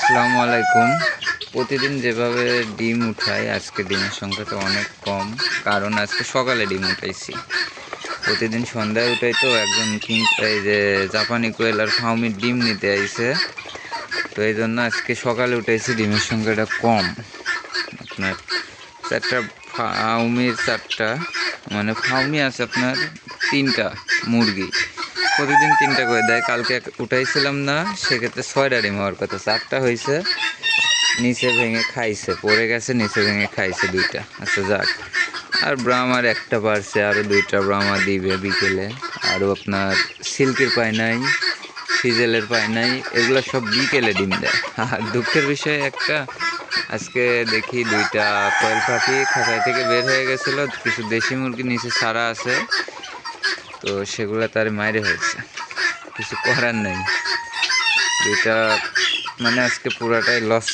আসসালামু আলাইকুম। প্রতিদিন যেভাবে ডিম উঠাই, আজকে ডিমের সংখ্যাটা অনেক কম, কারণ আজকে সকালে ডিম উঠাইছি। প্রতিদিন সন্ধ্যায় উঠাই তো একজন এই যে জাপানি কোয়েলার ফার্মির ডিম নিতে আইছে, তো এই জন্য আজকে সকালে উঠাইছি, ডিমের সংখ্যাটা কম। আপনার চারটা চারটা, মানে ফার্মি আছে আপনার তিনটা মুরগি, প্রতিদিন তিনটা করে দেয়। কালকে উঠাইছিলাম না, সেক্ষেত্রে 6টা ডিম হওয়ার কথা, 4টা হয়েছে। নিচে ভেঙে খাইছে, পড়ে গেছে, নিচে ভেঙে খাইছে 2টা। আচ্ছা যাক, আর ব্রাহ্মার একটা পারছে, আরও 2টা ব্রাহ্মা দিবে বিকেলে। আরও আপনার সিল্কের পায় নাই, ফিজেলের পায় নাই, এগুলো সব বিকেলে ডিম দেয়। আর দুঃখের বিষয় একটা, আজকে দেখি 2টা কয়েল পাখি খাঁচায় থেকে বের হয়ে গেছিলো, কিছু দেশি মুরগি নিচে ছাড়া আছে, তো সেগুলো তার মাইরে হয়েছে, কিছু করার নেই। 2টা মানে আজকে পুরাটাই লস।